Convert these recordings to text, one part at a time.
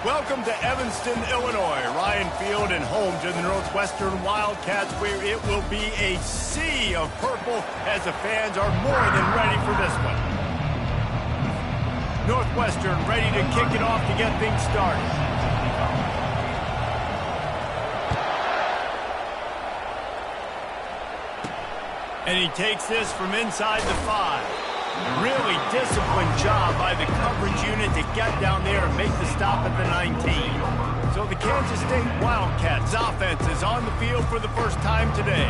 Welcome to Evanston, Illinois. Ryan Field and home to the Northwestern Wildcats, where it will be a sea of purple as the fans are more than ready for this one. Northwestern ready to kick it off to get things started. And he takes this from inside the 5. Really disciplined job by the coverage unit to get down there and make the stop at the 19. So the Kansas State Wildcats offense is on the field for the first time today.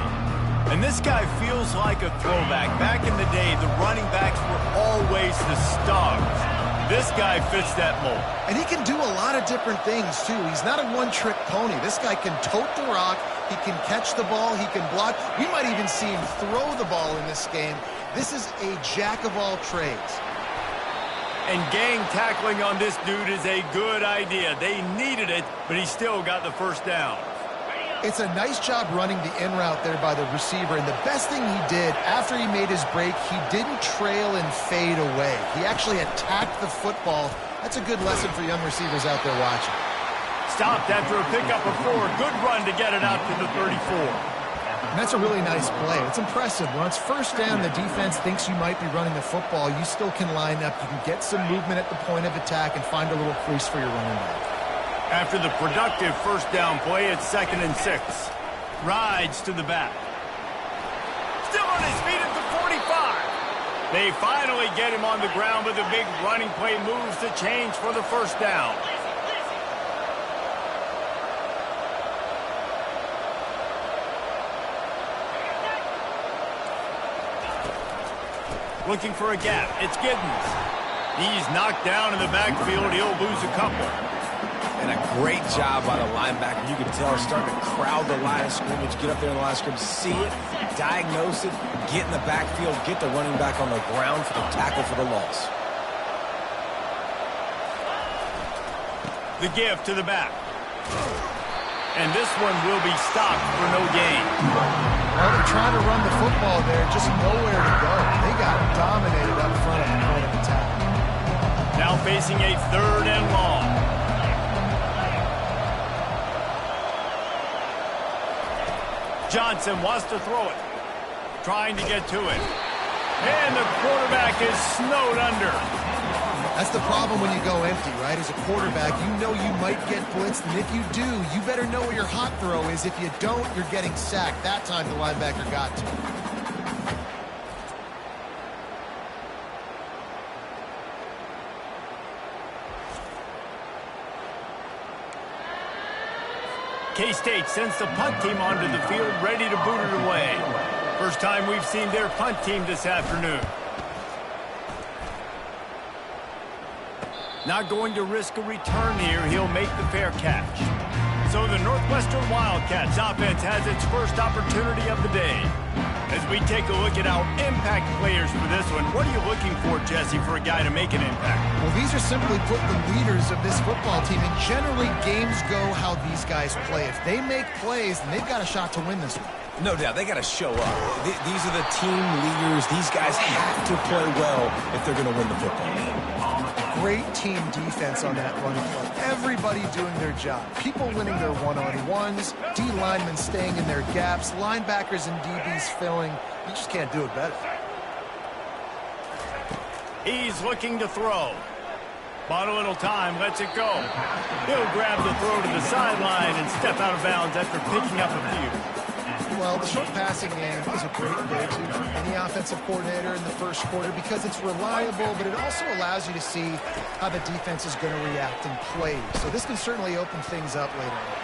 And this guy feels like a throwback. Back in the day, the running backs were always the stars. This guy fits that mold. And he can do a lot of different things, too. He's not a one-trick pony. This guy can tote the rock. He can catch the ball. He can block. We might even see him throw the ball in this game. This is a jack of all trades. And gang tackling on this dude is a good idea. They needed it, but he still got the first down. It's a nice job running the in route there by the receiver. And the best thing he did after he made his break, he didn't trail and fade away. He actually attacked the football. That's a good lesson for young receivers out there watching. Stopped after a pickup of 4. Good run to get it out to the 34. And that's a really nice play. It's impressive. When it's first down, the defense thinks you might be running the football. You still can line up. You can get some movement at the point of attack and find a little crease for your running back. After the productive first down play, it's 2nd and 6. Rides to the back. Still on his feet at the 45. They finally get him on the ground, but the big running play moves the change for the first down. Looking for a gap. It's Giddens. He's knocked down in the backfield. He'll lose a couple. And a great job by the linebacker. You can tell he's starting to crowd the line of scrimmage, get up there in the line of scrimmage, see it, diagnose it, get in the backfield, get the running back on the ground for the tackle for the loss. The give to the back. And this one will be stopped for no gain. Well, they're trying to run the football there, just nowhere to go. They got dominated up front at the point of attack. Now facing a 3rd and long. Johnson wants to throw it. Trying to get to it. And the quarterback is snowed under. That's the problem when you go empty, right? As a quarterback, you know you might get blitzed, and if you do, you better know where your hot throw is. If you don't, you're getting sacked. That time the linebacker got to. K-State sends the punt team onto the field, ready to boot it away. First time we've seen their punt team this afternoon. Not going to risk a return here. He'll make the fair catch. So the Northwestern Wildcats offense has its first opportunity of the day. As we take a look at our impact players for this one, what are you looking for, Jesse, for a guy to make an impact? Well, these are simply put the leaders of this football team, and generally games go how these guys play. If they make plays, then they've got a shot to win this one. No doubt, they got to show up. These are the team leaders. These guys have to play well if they're going to win the football game. Great team defense on that run play. Everybody doing their job. People winning their one-on-ones, D linemen staying in their gaps, linebackers and DBs filling. You just can't do it better. He's looking to throw. Bought a little time, lets it go. He'll grab the throw to the sideline and step out of bounds after picking up a few. Well, the short passing game is a great go-to for any offensive coordinator in the first quarter because it's reliable, but it also allows you to see how the defense is going to react and play. So this can certainly open things up later on.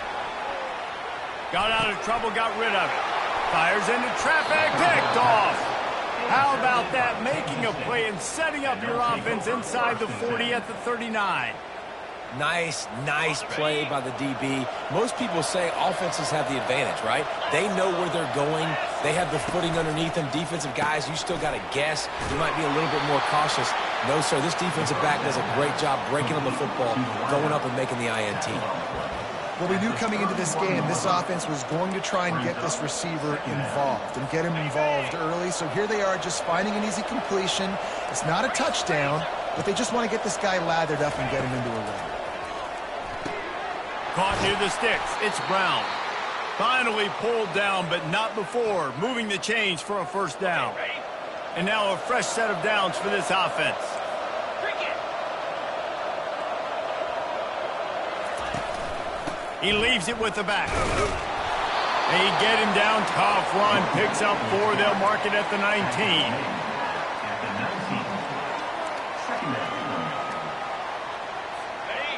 Got out of trouble, got rid of it. Fires into traffic, picked off. How about that? Making a play and setting up your offense inside the 40 at the 39. Nice play by the DB. Most people say offenses have the advantage, right? They know where they're going. They have the footing underneath them. Defensive guys, you still got to guess. You might be a little bit more cautious. No, sir, this defensive back does a great job breaking on the football, going up and making the INT. Well, we knew coming into this game, this offense was going to try and get this receiver involved and get him involved early. So here they are just finding an easy completion. It's not a touchdown, but they just want to get this guy lathered up and get him into a run. Caught near the sticks. It's Brown. Finally pulled down, but not before moving the chains for a first down. And now a fresh set of downs for this offense. He leaves it with the back. They get him down. Tough run. Picks up 4. They'll mark it at the 19.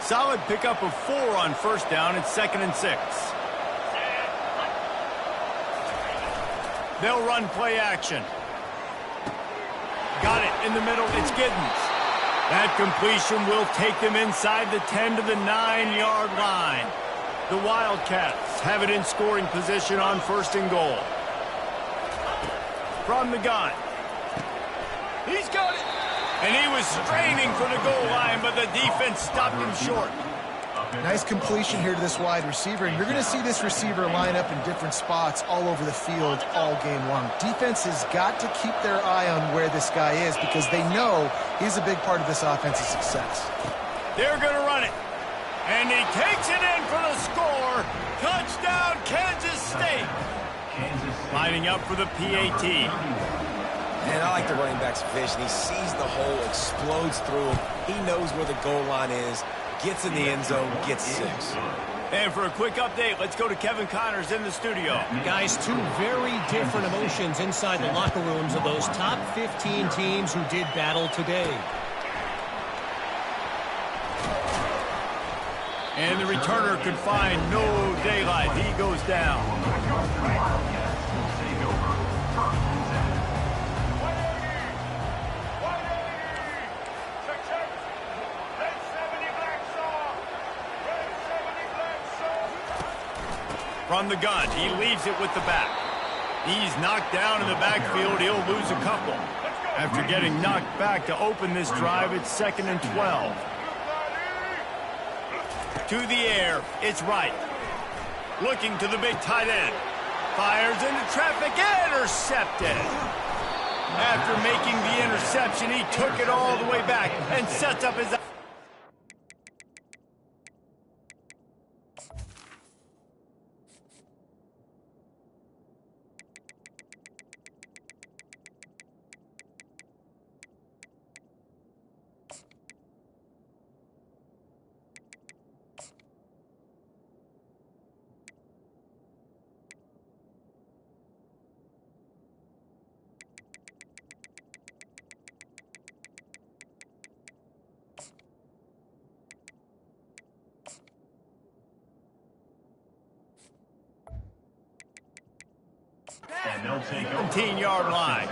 Solid pickup of 4 on first down. It's 2nd and 6. They'll run play action. Got it in the middle. It's Giddens. That completion will take them inside the 10 to the 9-yard line. The Wildcats have it in scoring position on 1st and goal. From the gun. He's got it. And he was straining for the goal line, but the defense stopped him short. Nice completion here to this wide receiver, and you're going to see this receiver line up in different spots all over the field all game long. Defense has got to keep their eye on where this guy is because they know he's a big part of this offense's success. They're going to run it. And he takes it in for the score. Touchdown, Kansas State. Lining up for the PAT. And I like the running back's vision. He sees the hole, explodes through it. He knows where the goal line is, gets in the end zone, gets 6. And for a quick update, let's go to Kevin Connors in the studio. Guys, 2 very different emotions inside the locker rooms of those top 15 teams who did battle today. And the returner could find no daylight. He goes down. From the gun, he leaves it with the back. He's knocked down in the backfield. He'll lose a couple. After getting knocked back to open this drive, it's 2nd and 12. To the air, it's right. Looking to the big tight end. Fires into traffic, intercepted. After making the interception, he took it all the way back and sets up his... And they'll take 17-yard line.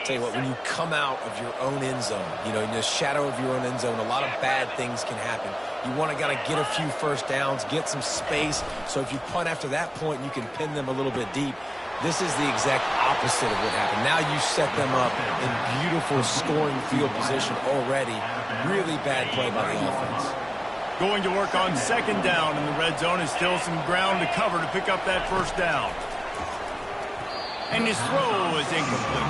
Tell you what, when you come out of your own end zone, you know, in the shadow of your own end zone, a lot of bad things can happen. You want to get a few first downs, get some space, so if you punt after that point, you can pin them a little bit deep. This is the exact opposite of what happened. Now you set them up in beautiful scoring field position already. Really bad play by the offense. Going to work on 2nd down in the red zone is still some ground to cover to pick up that first down. And his throw is incomplete.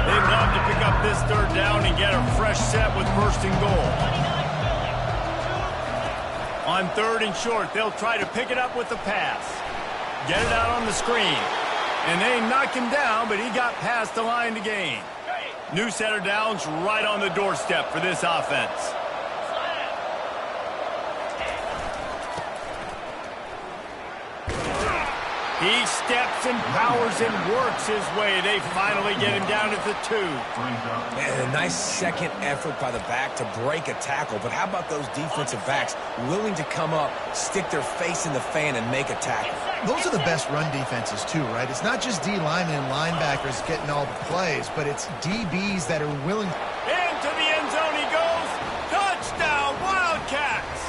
They'd love to pick up this 3rd down and get a fresh set with 1st and goal. On 3rd and short, they'll try to pick it up with the pass. Get it out on the screen. And they knock him down, but he got past the line to gain. New set of downs right on the doorstep for this offense. He steps and powers and works his way. They finally get him down at the 2. Man, a nice second effort by the back to break a tackle. But how about those defensive backs willing to come up, stick their face in the fan, and make a tackle? Those are the best run defenses, too, right? It's not just D linemen and linebackers getting all the plays, but it's DBs that are willing. Into the end zone he goes. Touchdown, Wildcats!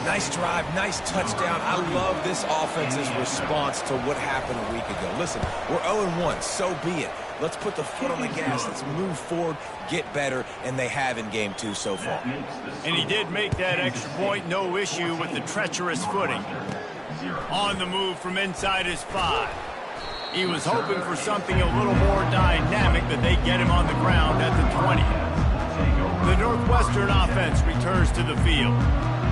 Nice drive, nice touchdown. I love this offense's response to what happened a week ago. Listen, we're 0-1, so be it. Let's put the foot on the gas. Let's move forward, get better, and they have in Game 2 so far. And he did make that extra point, no issue with the treacherous footing. On the move from inside his 5. He was hoping for something a little more dynamic, but they get him on the ground at the 20. The Northwestern offense returns to the field.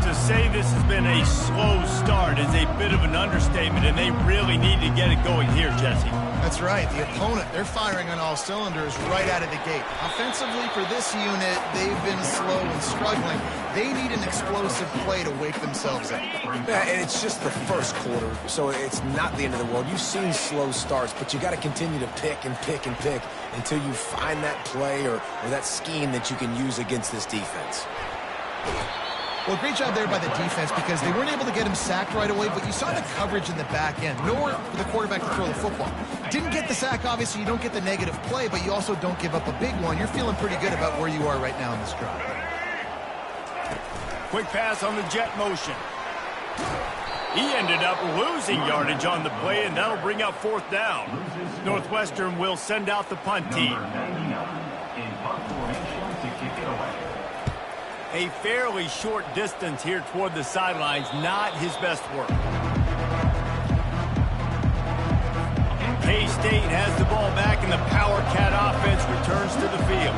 To say this has been a slow start is a bit of an understatement, and they really need to get it going here, Jesse. That's right. The opponent, they're firing on all cylinders right out of the gate. Offensively, for this unit, they've been slow and struggling. They need an explosive play to wake themselves up. Yeah, and it's just the first quarter, so it's not the end of the world. You've seen slow starts, but you got to continue to pick and pick and pick until you find that play or that scheme that you can use against this defense. Well, great job there by the defense because they weren't able to get him sacked right away, but you saw the coverage in the back end. Nowhere for the quarterback to throw the football. Didn't get the sack, obviously. You don't get the negative play, but you also don't give up a big one. You're feeling pretty good about where you are right now in this drive. Quick pass on the jet motion. He ended up losing yardage on the play, and that'll bring up 4th down. Northwestern will send out the punt team. A fairly short distance here toward the sidelines, not his best work. K-State has the ball back, and the Power Cat offense returns to the field.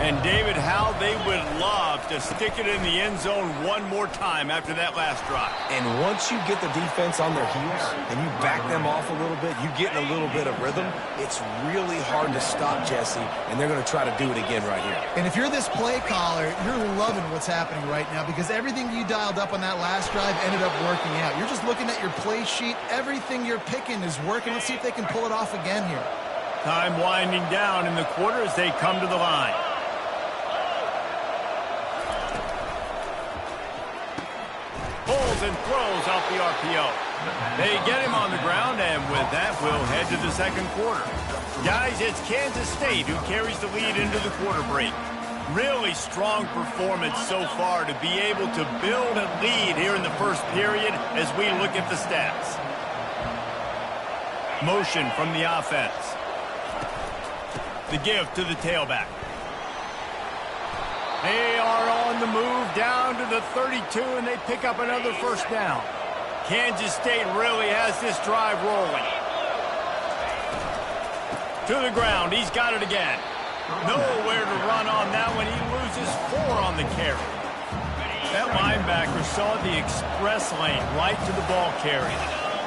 And, David, how they would love to stick it in the end zone one more time after that last drive. And once you get the defense on their heels and you back them off a little bit, you get in a little bit of rhythm, it's really hard to stop, Jesse, and they're going to try to do it again right here. And if you're this play caller, you're loving what's happening right now because everything you dialed up on that last drive ended up working out. You're just looking at your play sheet. Everything you're picking is working. Let's see if they can pull it off again here. Time winding down in the quarter as they come to the line. Pulls and throws off the RPO. They get him on the ground, and with that, we'll head to the second quarter. Guys, it's Kansas State who carries the lead into the quarter break. Really strong performance so far to be able to build a lead here in the first period as we look at the stats. Motion from the offense. The give to the tailback. They are on the move down to the 32, and they pick up another 1st down. Kansas State really has this drive rolling. To the ground. He's got it again. Nowhere to run on that one. He loses 4 on the carry. That linebacker saw the express lane right to the ball carrier.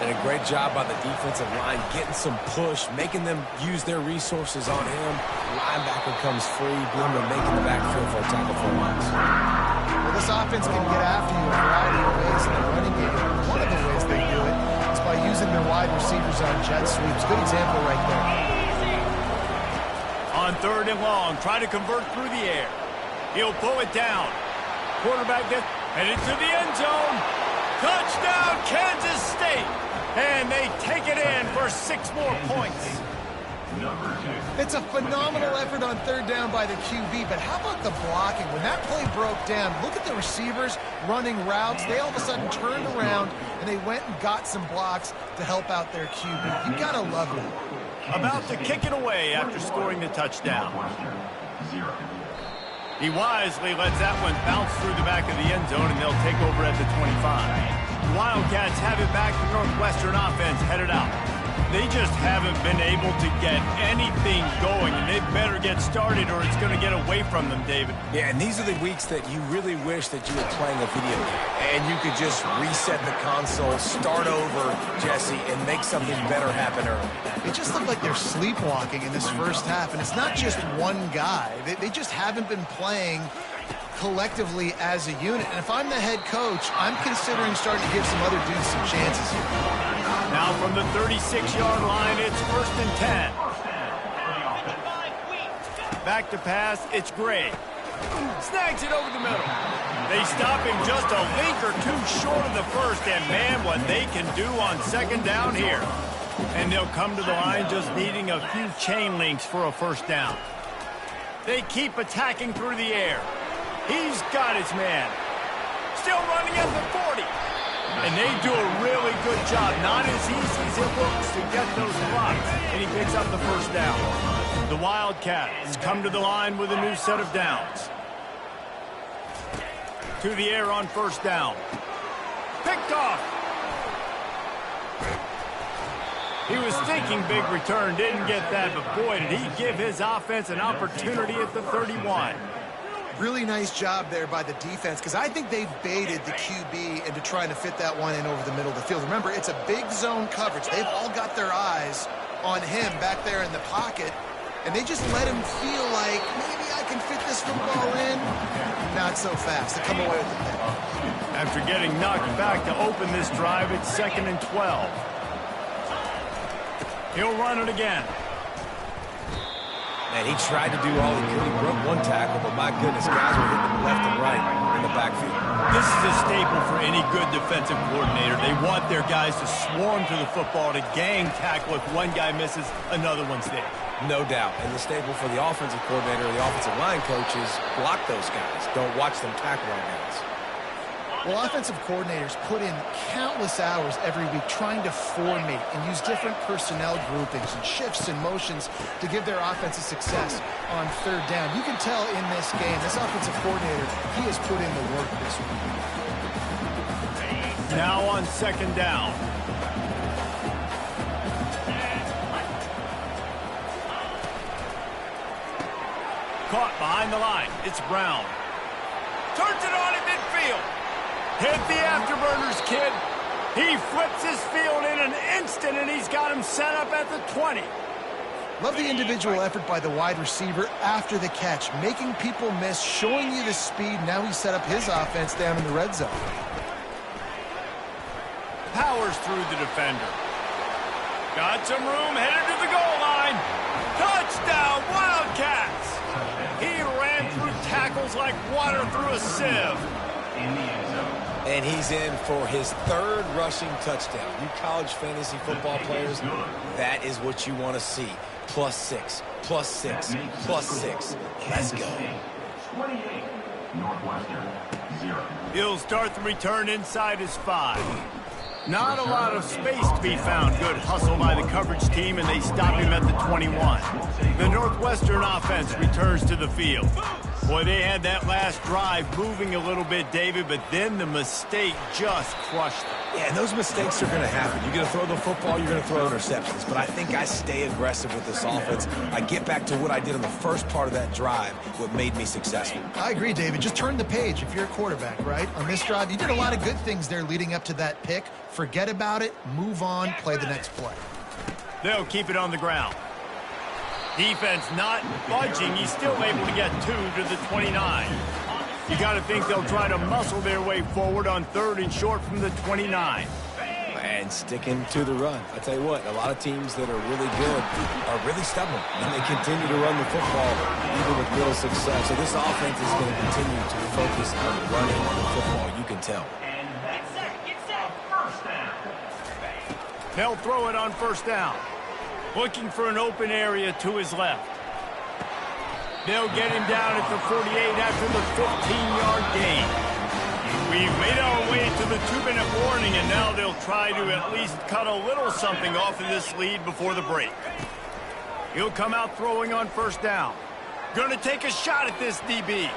And a great job by the defensive line, getting some push, making them use their resources on him. Linebacker comes free, being to making the backfield for a tackle for a loss. Well, this offense can get after you a variety of ways in the running game. One of the ways they do it is by using their wide receivers on jet sweeps. Good example right there. On 3rd and long, try to convert through the air. He'll pull it down. Quarterback gets headed to the end zone. Touchdown, Kansas State. And they take it in for 6 more points. It's a phenomenal effort on 3rd down by the QB, but how about the blocking? When that play broke down, look at the receivers running routes. They all of a sudden turned around, and they went and got some blocks to help out their QB. You gotta love it. About to kick it away after scoring the touchdown. He wisely lets that one bounce through the back of the end zone, and they'll take over at the 25. The Wildcats have it back. The Northwestern offense headed out. They just haven't been able to get anything going, and they better get started or it's going to get away from them, David. Yeah, and these are the weeks that you really wish that you were playing a video game, and you could just reset the console, start over, Jesse, and make something better happen early. It just looked like they're sleepwalking in this first half, and it's not just one guy. They just haven't been playing collectively as a unit. And if I'm the head coach, I'm considering starting to give some other dudes some chances here. Now from the 36-yard line, it's 1st and 10. Back to pass, it's Gray. Snags it over the middle. They stop him just a link or 2 short of the first, and man, what they can do on 2nd down here. And they'll come to the line just needing a few chain links for a 1st down. They keep attacking through the air. He's got his man. Still running at the 40. And they do a really good job. Not as easy as it looks to get those blocks. And he picks up the 1st down. The Wildcats come to the line with a new set of downs. To the air on 1st down. Picked off. He was thinking big return, didn't get that, but boy, did he give his offense an opportunity at the 31. Really nice job there by the defense, because I think they've baited the QB into trying to fit that one in over the middle of the field. Remember, it's a big zone coverage. They've all got their eyes on him back there in the pocket, and they just let him feel like, maybe I can fit this football in. Not so fast. They come away with the pick. After getting knocked back to open this drive, it's 2nd and 12. He'll run it again. Man, he tried to do all he could. He broke one tackle, but my goodness, guys were hitting him left and right in the backfield. This is a staple for any good defensive coordinator. They want their guys to swarm to the football, to gang tackle. If one guy misses, another one's there. No doubt. And the staple for the offensive coordinator or the offensive line coach is block those guys. Don't watch them tackle our guys. Well, offensive coordinators put in countless hours every week trying to formate and use different personnel groupings and shifts and motions to give their offensive success on third down. You can tell in this game, this offensive coordinator, he has put in the work this week. Now on 2nd down. Caught behind the line. It's Brown. Turns it on in midfield. Hit the afterburners, kid. He flips his field in an instant, and he's got him set up at the 20. Love the individual effort by the wide receiver after the catch, making people miss, showing you the speed. Now he set up his offense down in the red zone. Powers through the defender. Got some room, headed to the goal line. Touchdown, Wildcats! He ran through tackles like water through a sieve. And he's in for his 3rd rushing touchdown. You college fantasy football players, that is what you want to see. +6, +6, +6. Let's go. 28, Northwestern, 0. He'll start the return inside his 5. Not a lot of space to be found. Good hustle by the coverage team, and they stop him at the 21. The Northwestern offense returns to the field. Boy, they had that last drive moving a little bit, David, but then the mistake just crushed them. Yeah, and those mistakes are going to happen. You're going to throw the football, you're going to throw interceptions. But I think I stay aggressive with this offense. I get back to what I did in the first part of that drive, what made me successful. I agree, David. Just turn the page if you're a quarterback, right? On this drive, you did a lot of good things there leading up to that pick. Forget about it, move on, play the next play. They'll keep it on the ground. Defense not budging. He's still able to get 2 to the 29. You got to think they'll try to muscle their way forward on 3rd and short from the 29. And sticking to the run. I tell you what, a lot of teams that are really good are really stubborn, and they continue to run the football even with little success. So this offense is going to continue to focus on running the football. You can tell. Get set, 1st down. They'll throw it on 1st down. Looking for an open area to his left. They'll get him down at the 48 after the 15-yard gain. We've made our way to the 2-minute warning, and now they'll try to at least cut a little something off of this lead before the break. He'll come out throwing on 1st down. Gonna take a shot at this DB.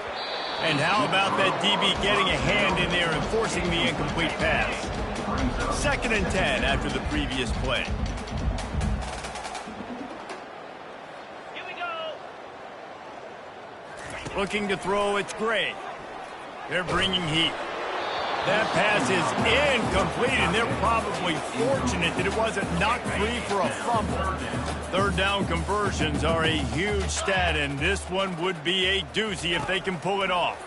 And how about that DB getting a hand in there and forcing the incomplete pass? 2nd and 10 after the previous play. Looking to throw, it's Gray. They're bringing heat. That pass is incomplete, and they're probably fortunate that it wasn't knocked free for a fumble. 3rd down conversions are a huge stat, and this one would be a doozy if they can pull it off.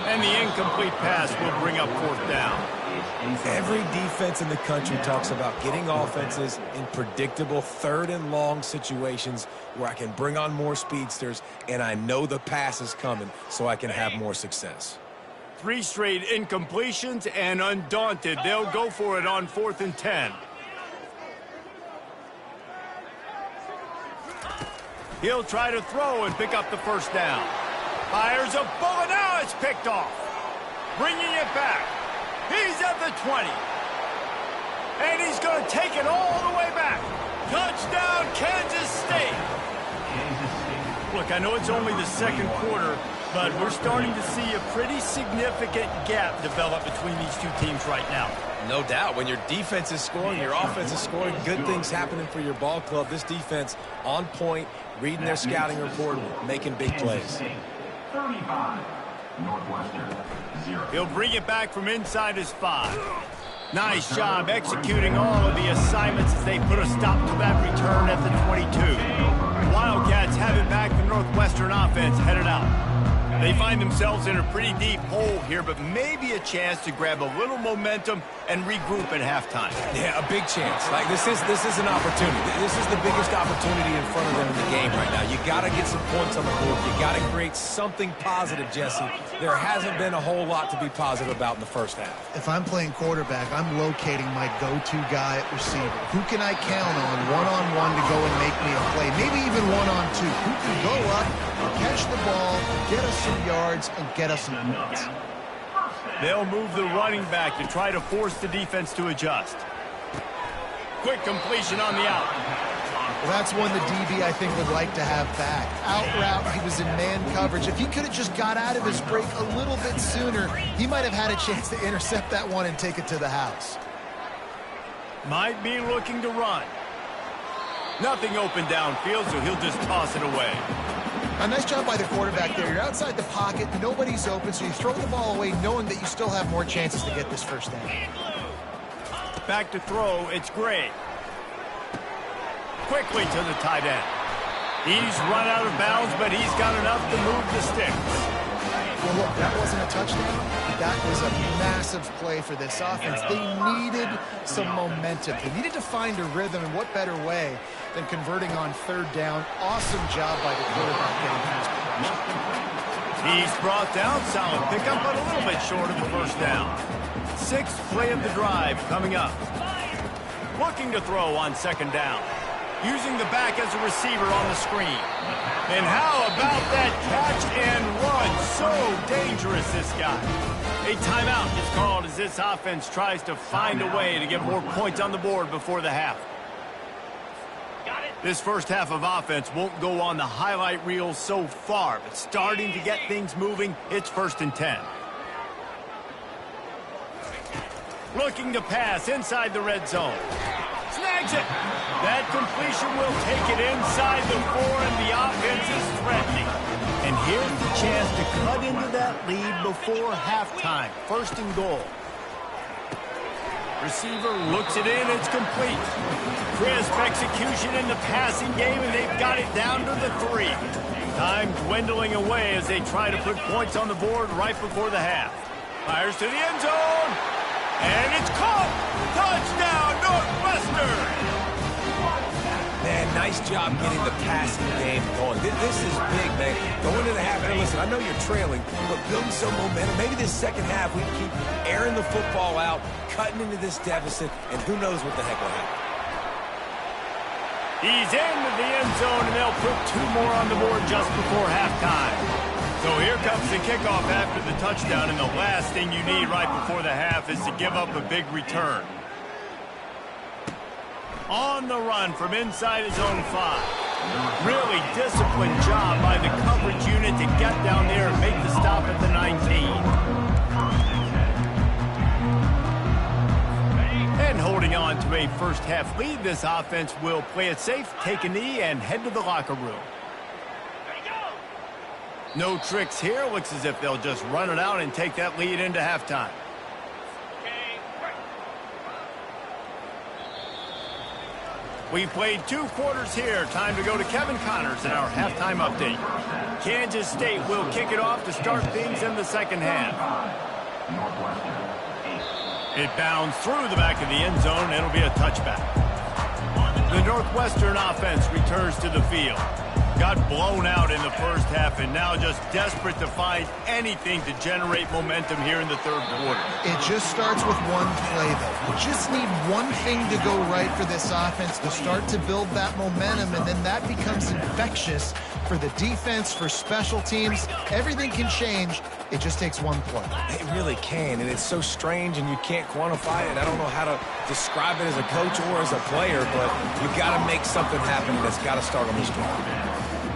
And the incomplete pass will bring up 4th down. Every defense in the country talks about getting offenses in predictable 3rd and long situations where I can bring on more speedsters and I know the pass is coming so I can have more success. 3 straight incompletions, and undaunted, they'll go for it on 4th and 10. He'll try to throw and pick up the 1st down. Fires a bullet. Now it's picked off. Bringing it back. He's at the 20. And he's going to take it all the way back. Touchdown, Kansas State. Look, I know it's only the 2nd quarter, but we're starting to see a pretty significant gap develop between these two teams right now. No doubt. When your defense is scoring, your offense is scoring, good things happening for your ball club. This defense on point, reading their scouting report, making big plays. 35. Northwestern 0. He'll bring it back from inside his 5. Nice job executing all of the assignments as they put a stop to that return at the 22. Wildcats have it back. The Northwestern offense headed out. They find themselves in a pretty deep hole here, but maybe a chance to grab a little momentum and regroup at halftime. Yeah, a big chance. Like this is an opportunity. This is the biggest opportunity in front of them in the game right now. You got to get some points on the board. You got to create something positive, Jesse. There hasn't been a whole lot to be positive about in the first half. If I'm playing quarterback, I'm locating my go-to guy at receiver. Who can I count on one-on-one to go and make me a play? Maybe even one-on-two. Who can go up, catch the ball, get us some yards, and get us some points? They'll move the running back to try to force the defense to adjust. Quick completion on the out. Well, that's one the DB, I think, would like to have back. Out route, he was in man coverage. If he could have just got out of his break a little bit sooner, he might have had a chance to intercept that one and take it to the house. Might be looking to run. Nothing open downfield, so he'll just toss it away. A nice job by the quarterback there. You're outside the pocket, nobody's open, so you throw the ball away knowing that you still have more chances to get this first down. Back to throw, it's Gray. Quickly to the tight end. He's run out of bounds, but he's got enough to move the sticks. Well, look, that wasn't a touchdown. That was a massive play for this offense. They needed some momentum. They needed to find a rhythm, and what better way than converting on third down. Awesome job by the quarterback getting past progression. He's brought down, solid pickup, but a little bit short of the first down. 6th play of the drive coming up. Looking to throw on second down. Using the back as a receiver on the screen. And how about that catch and run? So dangerous, this guy. A timeout is called as this offense tries to find a way to get more points on the board before the half. This first half of offense won't go on the highlight reel so far, but starting to get things moving, it's 1st and 10. Looking to pass inside the red zone. Snags it. That completion will take it inside the 4, and the offense is threatening. And here's the chance to cut into that lead before halftime. 1st and goal. Receiver looks it in, it's complete. Crisp execution in the passing game, and they've got it down to the 3. Time dwindling away as they try to put points on the board right before the half. Fires to the end zone, and it's caught. Touchdown, Northwestern! Man, nice job getting the passing game going. This is big, man. Going into the half, and listen, I know you're trailing, but building some momentum. Maybe this second half we keep airing the football out, cutting into this deficit, and who knows what the heck will happen. He's into the end zone, and they'll put 2 more on the board just before halftime. So here comes the kickoff after the touchdown, and the last thing you need right before the half is to give up a big return. On the run from inside his own 5. Really disciplined job by the coverage unit to get down there and make the stop at the 19. And holding on to a first half lead, this offense will play it safe, take a knee, and head to the locker room. No tricks here. Looks as if they'll just run it out and take that lead into halftime. We played 2 quarters here. Time to go to Kevin Connors in our halftime update. Kansas State will kick it off to start things in the second half. It bounds through the back of the end zone. It'll be a touchback. The Northwestern offense returns to the field. Got blown out in the first half and now just desperate to find anything to generate momentum here in the third quarter. It just starts with one play, though. You just need one thing to go right for this offense to start to build that momentum, and then that becomes infectious for the defense, for special teams. Everything can change. It just takes one play. It really can, and it's so strange, and you can't quantify it. I don't know how to describe it as a coach or as a player, but you got to make something happen, and it's got to start on the start.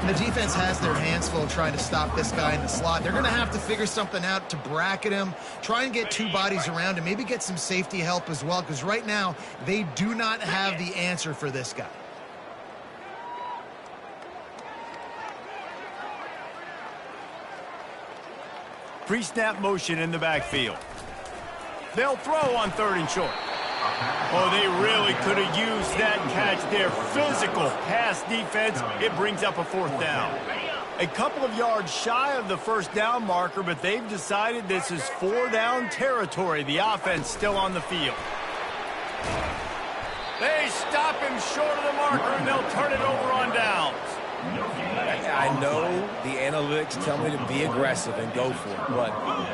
And the defense has their hands full trying to stop this guy in the slot. They're going to have to figure something out to bracket him, try and get 2 bodies around him, maybe get some safety help as well, because right now they do not have the answer for this guy. Pre-snap motion in the backfield. They'll throw on 3rd and short. Oh, they really could have used that catch there. Physical pass defense. It brings up a 4th down. A couple of yards shy of the 1st down marker, but they've decided this is 4-down territory. The offense still on the field. They stop him short of the marker, and they'll turn it over on downs. I know the analytics tell me to be aggressive and go for it, but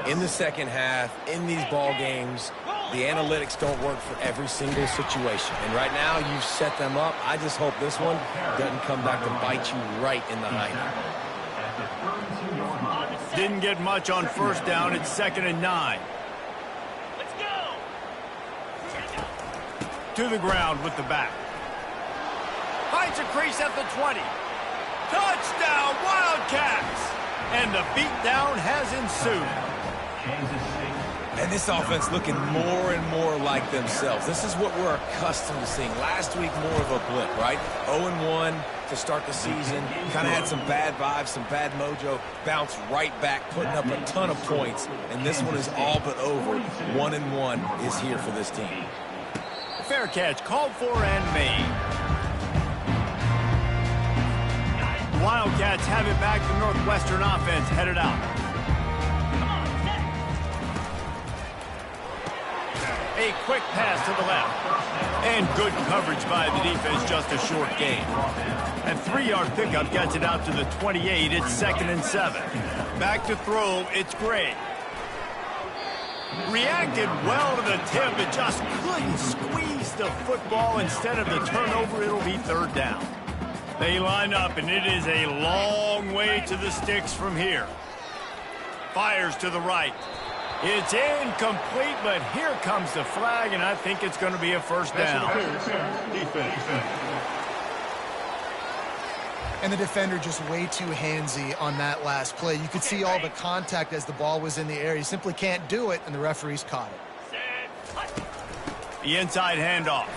in the second half, in these ball games, the analytics don't work for every single situation. And right now, you've set them up. I just hope this one doesn't come back to bite you right in the hind. Didn't get much on 1st down. It's 2nd and 9. Let's go. To the ground with the back. Finds a crease at the 20. Touchdown, Wildcats! And the beatdown has ensued. And this offense looking more and more like themselves. This is what we're accustomed to seeing. Last week, more of a blip, right? 0-1 to start the season. Kind of had some bad vibes, some bad mojo. Bounced right back, putting up a ton of points. And this one is all but over. 1-1 is here for this team. Fair catch, called for and made. Wildcats have it back. The Northwestern offense headed out. A quick pass to the left. And good coverage by the defense, just a short gain. A 3-yard pickup gets it out to the 28. It's 2nd and 7. Back to throw, it's Gray. Reacted well to the tip, but just couldn't squeeze the football. Instead of the turnover, it'll be 3rd down. They line up, and it is a long way to the sticks from here. Fires to the right. It's incomplete, but here comes the flag, and I think it's going to be a 1st down. And the defender just way too handsy on that last play. You could see all the contact as the ball was in the air. You simply can't do it, and the referees caught it. The inside handoff.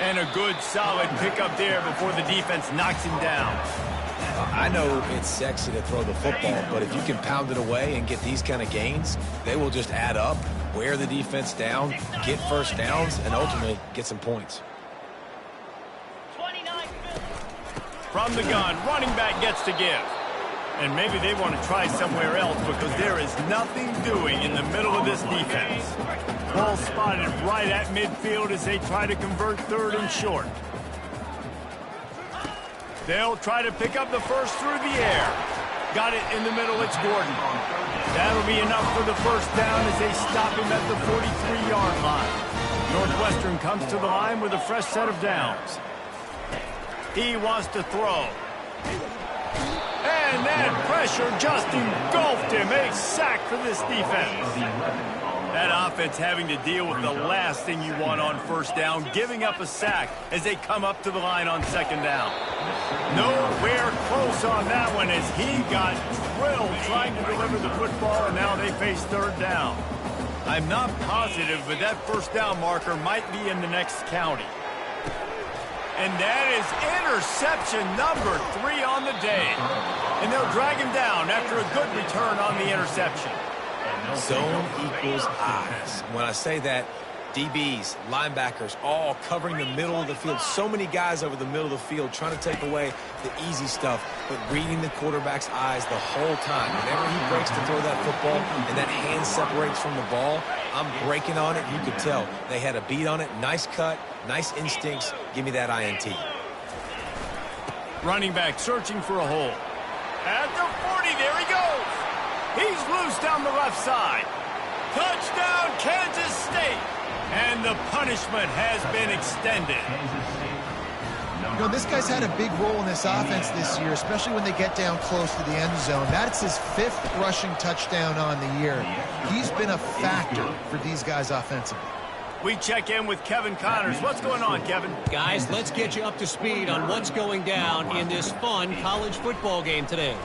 And a good, solid pickup there before the defense knocks him down. I know it's sexy to throw the football, but if you can pound it away and get these kind of gains, they will just add up, wear the defense down, get 1st downs, and ultimately get some points. From the gun, running back gets to give. And maybe they want to try somewhere else because there is nothing doing in the middle of this defense. Ball spotted right at midfield as they try to convert 3rd and short. They'll try to pick up the 1st through the air. Got it in the middle, it's Gordon. That'll be enough for the 1st down as they stop him at the 43-yard line. Northwestern comes to the line with a fresh set of downs. He wants to throw. And that pressure just engulfed him. A sack for this defense. That offense having to deal with the last thing you want on 1st down, giving up a sack as they come up to the line on 2nd down. Nowhere close on that one as he got drilled trying to deliver the football, and now they face 3rd down. I'm not positive, but that 1st down marker might be in the next county. And that is interception number 3 on the day. And they'll drag him down after a good return on the interception. Zone equals eyes. When I say that, DBs, linebackers, all covering the middle of the field. So many guys over the middle of the field trying to take away the easy stuff, but reading the quarterback's eyes the whole time. Whenever he breaks to throw that football and that hand separates from the ball, I'm breaking on it. You could tell they had a beat on it. Nice cut, nice instincts. Give me that INT. Running back searching for a hole. At the 40, there he goes. He's loose down the left side. Touchdown, Kansas State. And the punishment has been extended. You know, this guy's had a big role in this offense this year, especially when they get down close to the end zone. That's his 5th rushing touchdown on the year. He's been a factor for these guys offensively. We check in with Kevin Connors. What's going on, Kevin? Guys, let's get you up to speed on what's going down in this fun college football game today.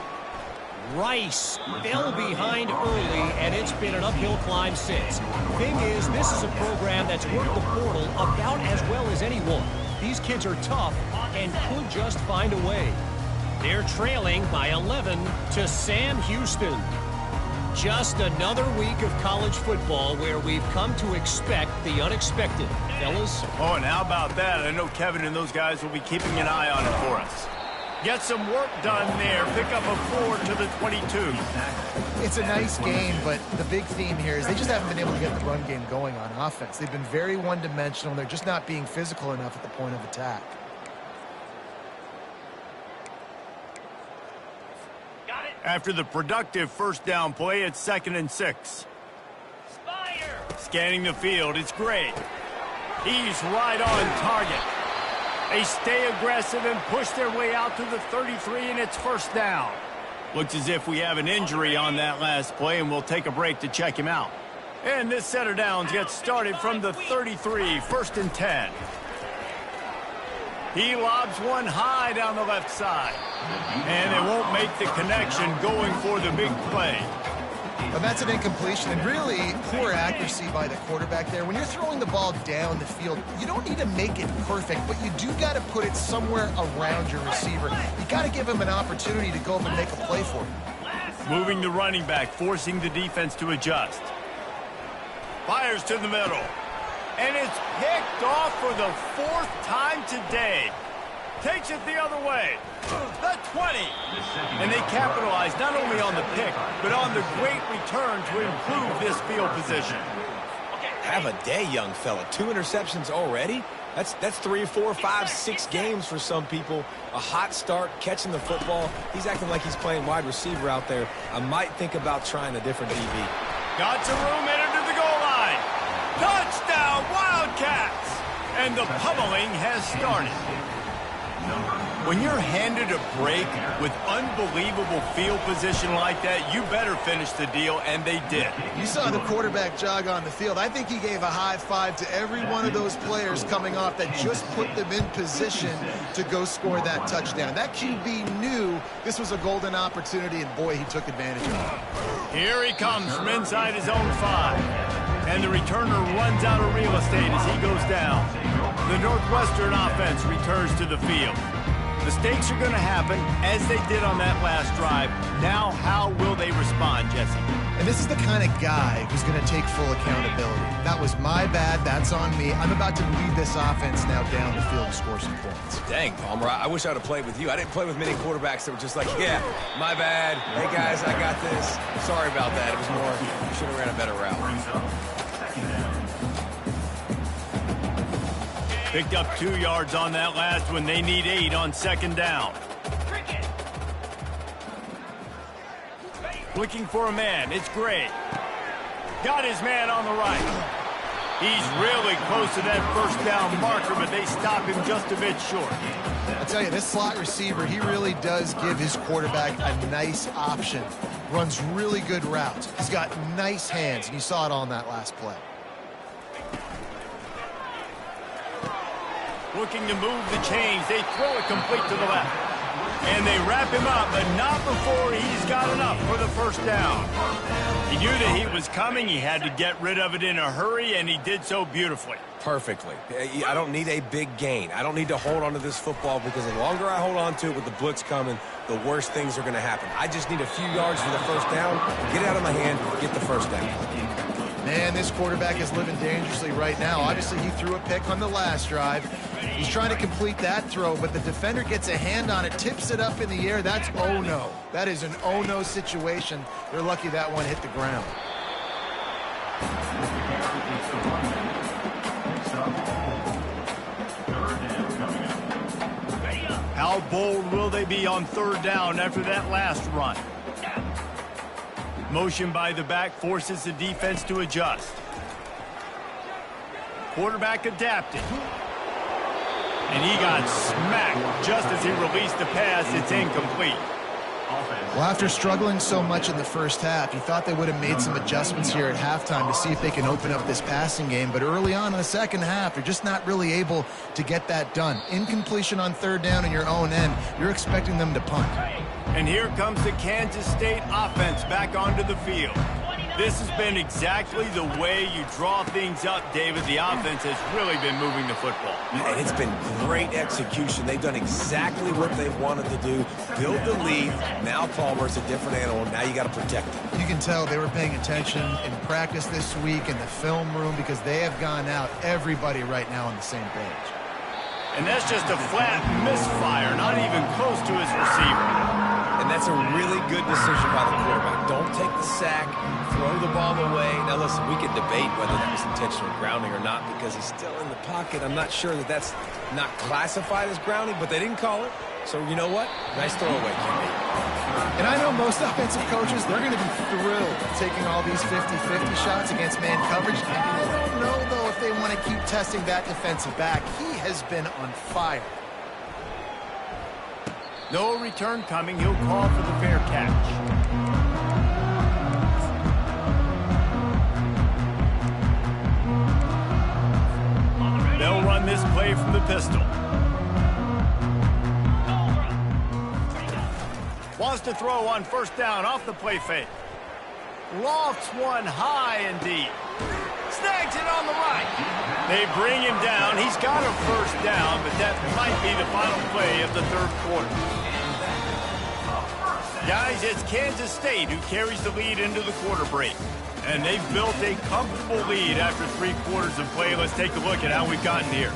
Rice fell behind early, and it's been an uphill climb since. Thing is, this is a program that's worked the portal about as well as anyone. These kids are tough and could just find a way. They're trailing by 11 to Sam Houston. Just another week of college football where we've come to expect the unexpected. Fellas? Oh, and how about that? I know Kevin and those guys will be keeping an eye on it for us. Get some work done there. Pick up a 4 to the 22. It's a nice game, but the big theme here is they just haven't been able to get the run game going on offense. They've been very one-dimensional. They're just not being physical enough at the point of attack. After the productive first down play, it's 2nd and 6. Scanning the field, it's great. He's right on target. They stay aggressive and push their way out to the 33, and it's first down. Looks as if we have an injury on that last play, and we'll take a break to check him out. And this set of downs gets started from the 33, 1st and 10. He lobs one high down the left side. And they won't make the connection going for the big play. But that's an incompletion, and really poor accuracy by the quarterback there. When you're throwing the ball down the field, you don't need to make it perfect, but you do got to put it somewhere around your receiver. You got to give him an opportunity to go up and make a play for him. Moving the running back, forcing the defense to adjust. Fires to the middle. And it's picked off for the 4th time today. Takes it the other way. The 20. And they capitalize not only on the pick, but on the great return to improve this field position. Have a day, young fella. 2 interceptions already? That's 3, 4, 5, 6 games for some people. A hot start, catching the football. He's acting like he's playing wide receiver out there. I might think about trying a different DB. Got some room, entered to the goal line. Touchdown, Wildcats! And the pummeling has started. When you're handed a break with unbelievable field position like that, you better finish the deal, and they did. You saw the quarterback jog on the field. I think he gave a high five to every one of those players coming off that just put them in position to go score that touchdown. That QB knew this was a golden opportunity, and boy, he took advantage of it. Here he comes from inside his own 5. And the returner runs out of real estate as he goes down. The Northwestern offense returns to the field. Mistakes are going to happen, as they did on that last drive. Now, how will they respond, Jesse? And this is the kind of guy who's going to take full accountability. That was my bad. That's on me. I'm about to lead this offense now down the field to score some points. Dang, Palmer, I wish I would have played with you. I didn't play with many quarterbacks that were just like, yeah, my bad. Hey, guys, I got this. Sorry about that. It was more, you should have ran a better route. Picked up 2 yards on that last one. They need 8 on 2nd down. Looking for a man. It's Gray. Got his man on the right. He's really close to that first down marker, but they stop him just a bit short. I tell you, this slot receiver, he really does give his quarterback a nice option. Runs really good routes. He's got nice hands, and you saw it on that last play. Looking to move the chains. They throw it complete to the left. And they wrap him up, but not before he's got enough for the first down. He knew that he was coming. He had to get rid of it in a hurry, and he did so beautifully. Perfectly. I don't need a big gain. I don't need to hold on to this football because the longer I hold on to it with the blitz coming, the worse things are going to happen. I just need a few yards for the first down, get it out of my hand, get the first down. Man, this quarterback is living dangerously right now. Obviously, he threw a pick on the last drive. He's trying to complete that throw, but the defender gets a hand on it, tips it up in the air. That's oh-no. That is an oh-no situation. They're lucky that one hit the ground. How bold will they be on 3rd down after that last run? Motion by the back forces the defense to adjust. Quarterback adapted. And he got smacked just as he released the pass. It's incomplete. Well, after struggling so much in the first half, you thought they would have made some adjustments here at halftime to see if they can open up this passing game. But early on in the second half, they're just not really able to get that done. Incompletion on third down in your own end, you're expecting them to punt. And here comes the Kansas State offense back onto the field. This has been exactly the way you draw things up, David. The offense has really been moving the football. And it's been great execution. They've done exactly what they've wanted to do. Build the lead. Now Palmer's a different animal. Now you got to protect him. You can tell they were paying attention in practice this week in the film room because they have gone out, everybody right now on the same page. And that's just a flat misfire, not even close to his receiver. And that's a really good decision by the quarterback. Don't take the sack, throw the ball away. Now, listen, we could debate whether that was intentional grounding or not because he's still in the pocket. I'm not sure that that's not classified as grounding, but they didn't call it. So, you know what? Nice throwaway, QB. And I know most offensive coaches, they're going to be thrilled taking all these 50-50 shots against man coverage. I don't know, though, if they want to keep testing that defensive back. He has been on fire. No return coming. He'll call for the fair catch. They'll run this play from the pistol. Wants to throw on first down off the play fake. Lofts one high and deep. Snags it on the right. They bring him down. He's got a first down, but that might be the final play of the third quarter. Guys, it's Kansas State who carries the lead into the quarter break. And they've built a comfortable lead after 3 quarters of play. Let's take a look at how we've gotten here.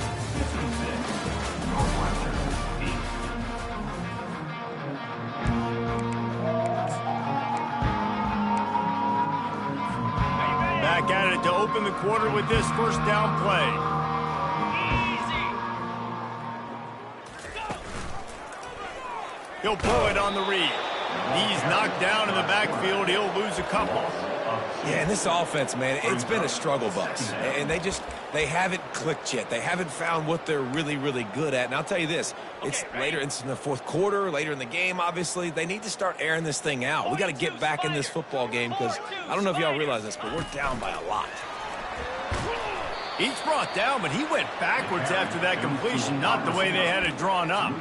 Back at it to open the quarter with this first down play. He'll pull it on the read. He's knocked down in the backfield. He'll lose a couple. Yeah, and this offense, man, it's been a struggle bus. And they haven't clicked yet. They haven't found what they're really, really good at. And I'll tell you this, it's later in the fourth quarter, later in the game, obviously. They need to start airing this thing out. We got to get back in this football game because I don't know if y'all realize this, but we're down by a lot. He's brought down, but he went backwards after that completion, not the way they had it drawn up.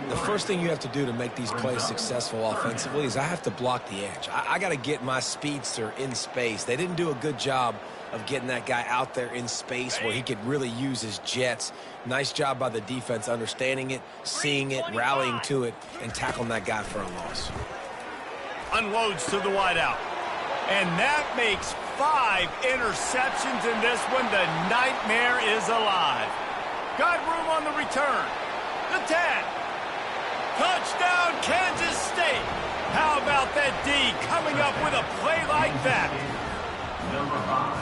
The first thing you have to do to make these plays successful offensively is I have to block the edge. I got to get my speedster in space. They didn't do a good job of getting that guy out there in space where he could really use his jets. Nice job by the defense understanding it, seeing it, rallying to it, and tackling that guy for a loss. Unloads to the wideout. And that makes 5 interceptions in this one. The nightmare is alive. Got room on the return. The 10. Touchdown, Kansas State. How about that D coming up with a play like that?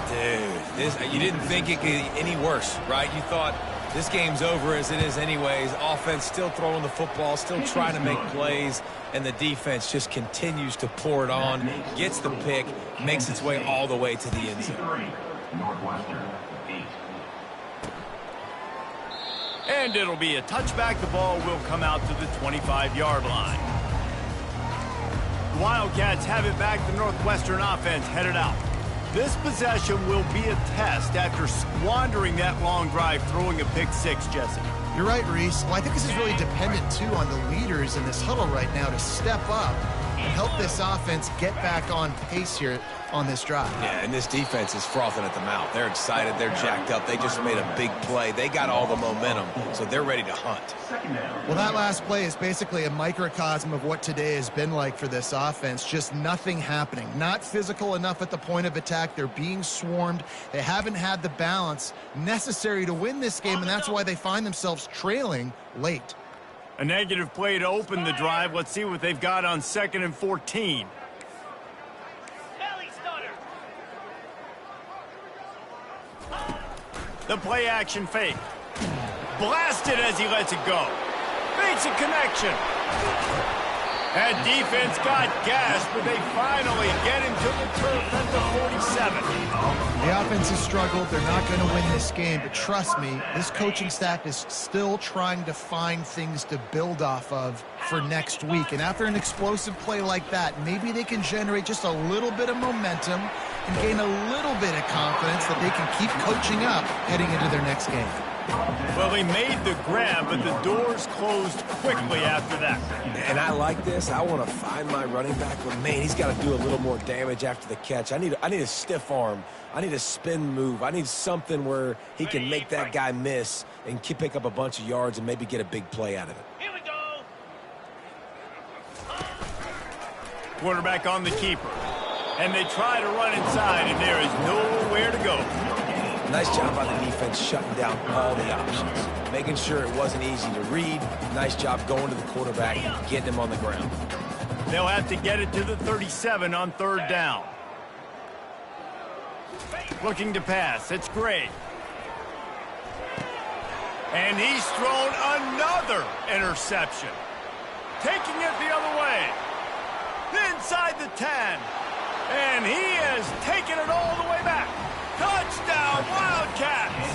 Dude, you didn't think it could get any worse, right? You thought this game's over as it is anyways. Offense still throwing the football, still trying to make plays, and the defense just continues to pour it on, gets the pick, makes its way all the way to the end zone. Northwestern, 8. And it'll be a touchback. The ball will come out to the 25-yard line. The Wildcats have it back. The Northwestern offense headed out. This possession will be a test after squandering that long drive, throwing a pick 6, Jesse. You're right, Reese. Well, I think this is really dependent, too, on the leaders in this huddle right now to step up and help this offense get back on pace here on this drive. Yeah, and this defense is frothing at the mouth. They're excited. They're jacked up. They just made a big play. They got all the momentum, so they're ready to hunt. Well, that last play is basically a microcosm of what today has been like for this offense. Just nothing happening. Not physical enough at the point of attack. They're being swarmed. They haven't had the balance necessary to win this game, and that's why they find themselves trailing late. A negative play to open the drive. Let's see what they've got on 2nd and 14. The play action fake. Blasted as he lets it go. Makes a connection. That defense got gashed, but they finally get him to the turf at the 47. The offense has struggled. They're not going to win this game, but trust me, this coaching staff is still trying to find things to build off of for next week. And after an explosive play like that, maybe they can generate just a little bit of momentum and gain a little bit of confidence that they can keep coaching up heading into their next game. Well, he made the grab, but the doors closed quickly after that. And I like this. I want to find my running back, but man, he's got to do a little more damage after the catch. I need a stiff arm. I need a spin move. I need something where he can make that guy miss and pick up a bunch of yards and maybe get a big play out of it. Here we go. Quarterback on the keeper. And they try to run inside, and there is nowhere to go. Nice job by the defense shutting down all the options, making sure it wasn't easy to read. Nice job going to the quarterback, getting him on the ground. They'll have to get it to the 37 on 3rd down. Looking to pass. It's Gray. And he's thrown another interception. Taking it the other way. Inside the 10. And he has taken it all the way back. Touchdown, Wildcats!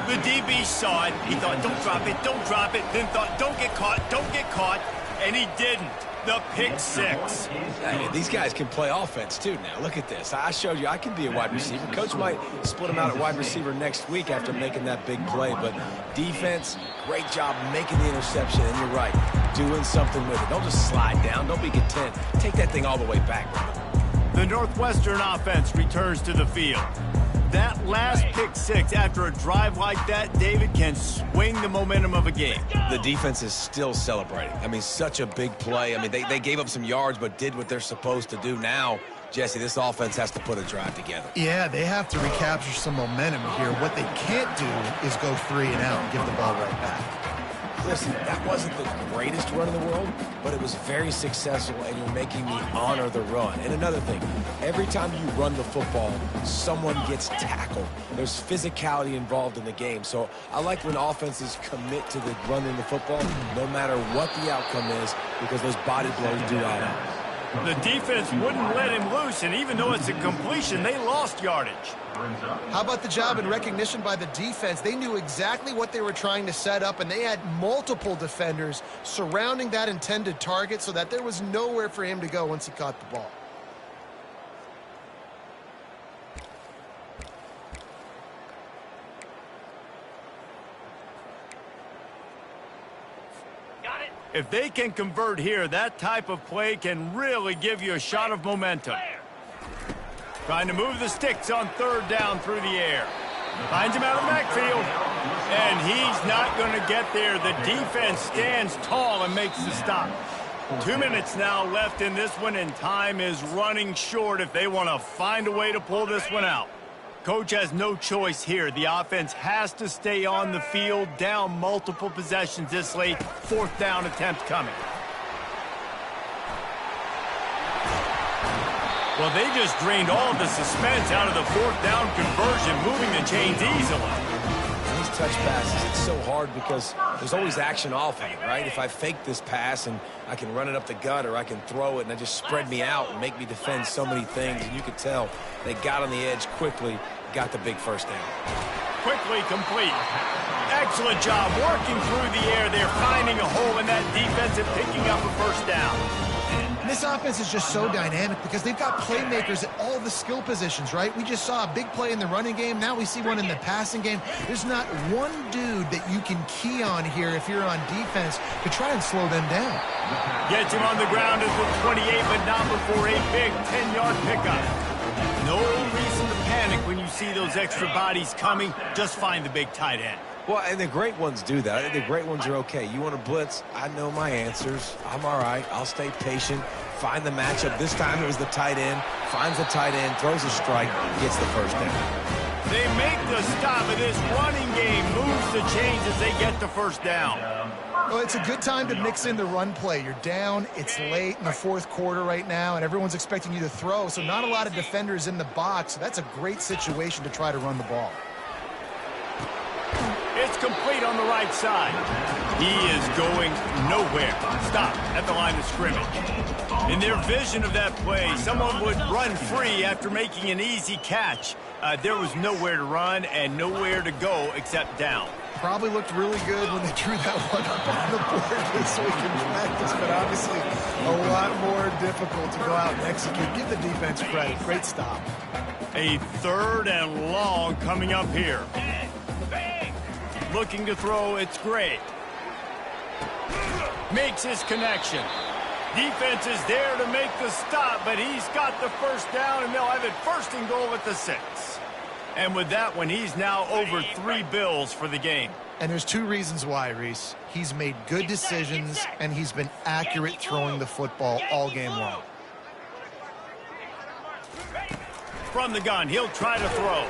The DB saw it. He thought, don't drop it, don't drop it. Then thought, don't get caught. And he didn't. The pick 6. Hey, these guys can play offense, too, now. Look at this. I showed you I can be a wide receiver. Coach might split him out at wide receiver next week after making that big play. But defense, great job making the interception. And you're right, doing something with it. Don't just slide down. Don't be content. Take that thing all the way back, brother. The Northwestern offense returns to the field. That last pick 6 after a drive like that, David, can swing the momentum of a game. The defense is still celebrating. I mean, such a big play. I mean, they gave up some yards but did what they're supposed to do. Now, Jesse, this offense has to put a drive together. Yeah, they have to recapture some momentum here. What they can't do is go 3 and out and give the ball right back. Listen, that wasn't the greatest run in the world, but it was very successful, and you're making me honor the run. And another thing, every time you run the football, someone gets tackled. There's physicality involved in the game. So I like when offenses commit to the running the football, no matter what the outcome is, because those body blows do add up. The defense wouldn't let him loose, and even though it's a completion, they lost yardage. How about the job and recognition by the defense? They knew exactly what they were trying to set up, and they had multiple defenders surrounding that intended target so that there was nowhere for him to go once he caught the ball. If they can convert here, that type of play can really give you a shot of momentum. Trying to move the sticks on 3rd down through the air. Finds him out of the backfield. And he's not going to get there. The defense stands tall and makes the stop. 2 minutes now left in this one, and time is running short if they want to find a way to pull this one out. Coach has no choice here. The offense has to stay on the field, down multiple possessions this late. 4th down attempt coming. Well, they just drained all the suspense out of the 4th down conversion, moving the chains easily. These touch passes, it's so hard because there's always action off of it, right? If I fake this pass and I can run it up the gut, or I can throw it and it just spread me out and make me defend so many things. And you could tell they got on the edge quickly, got the big 1st down. Quickly complete. Excellent job working through the air. They're finding a hole in that defense and picking up a 1st down. This offense is just so dynamic because they've got playmakers at all the skill positions, right? We just saw a big play in the running game. Now we see one in the passing game. There's not one dude that you can key on here if you're on defense to try and slow them down. Gets him on the ground at the 28, but not before a big 10-yard pickup. No reason to panic when you see those extra bodies coming. Just find the big tight end. Well, and the great ones do that. I think the great ones are okay. You want to blitz? I know my answers. I'm all right. I'll stay patient. Find the matchup. This time it was the tight end. Finds the tight end, throws a strike, gets the 1st down. They make the stop, and this running game moves the chains as they get the 1st down. Well, it's a good time to mix in the run play. You're down, it's late in the 4th quarter right now, and everyone's expecting you to throw, so not a lot of defenders in the box. So that's a great situation to try to run the ball. It's complete on the right side. He is going nowhere. Stop at the line of scrimmage. In their vision of that play, someone would run free after making an easy catch. There was nowhere to run and nowhere to go except down. Probably looked really good when they drew that one up on the board this week in practice, but obviously a lot more difficult to go out and execute. Give the defense credit. Great stop. A 3rd and long coming up here. Looking to throw, it's great. Makes his connection. Defense is there to make the stop, but he's got the first down, and they'll have it 1st and goal at the 6. And with that one, he's now over 3 bills for the game. And there's 2 reasons why, Reese. He's made good decisions, and he's been accurate throwing the football all game long. From the gun, he'll try to throw.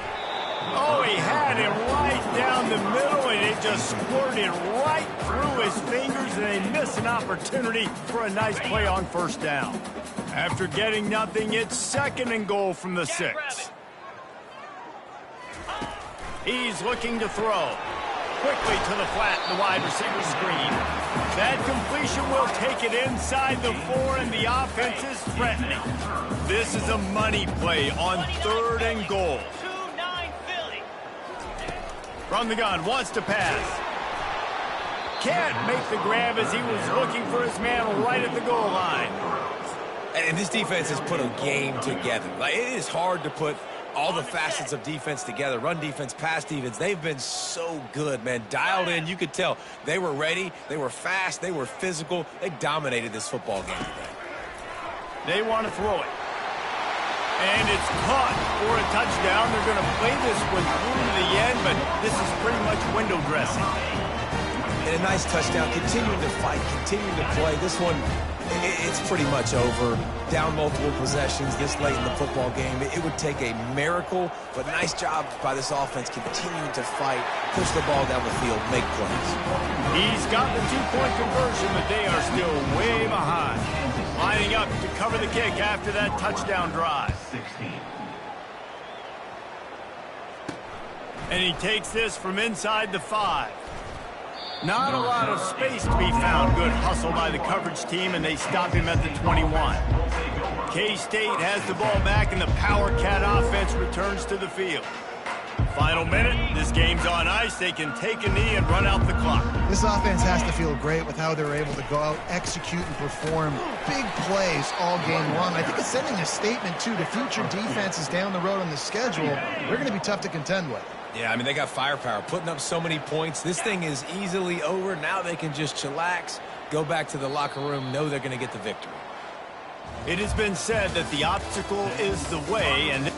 Oh, he had him right down the middle, and it just squirted right through his fingers, and they miss an opportunity for a nice play on 1st down. After getting nothing, it's 2nd and goal from the 6. He's looking to throw. Quickly to the flat, the wide receiver screen. That completion will take it inside the 4, and the offense is threatening. This is a money play on 3rd and goal. From the gun, wants to pass. Can't make the grab as he was looking for his man right at the goal line. And this defense has put a game together. Like, it is hard to put all the facets of defense together. Run defense, pass defense. They've been so good, man. Dialed in. You could tell they were ready. They were fast. They were physical. They dominated this football game today. They want to throw it. And it's caught for a touchdown. They're going to play this one through to the end, but this is pretty much window dressing. And a nice touchdown. Continuing to fight, continuing to play. This one, it's pretty much over. Down multiple possessions this late in the football game. It would take a miracle, but nice job by this offense continuing to fight, push the ball down the field, make plays. He's got the 2-point conversion, but they are still way behind. Lining up to cover the kick after that touchdown drive. 16. And he takes this from inside the 5. Not a lot of space to be found. Good hustle by the coverage team, and they stop him at the 21. K-State has the ball back, and the Power Cat offense returns to the field. Final minute. This game's on ice. They can take a knee and run out the clock. This offense has to feel great with how they're able to go out, execute, and perform big plays all game long. I think it's sending a statement, too, to future defenses down the road on the schedule. They're going to be tough to contend with. Yeah, I mean, they got firepower, putting up so many points. This thing is easily over. Now they can just chillax, go back to the locker room, know they're going to get the victory. It has been said that the obstacle is the way, and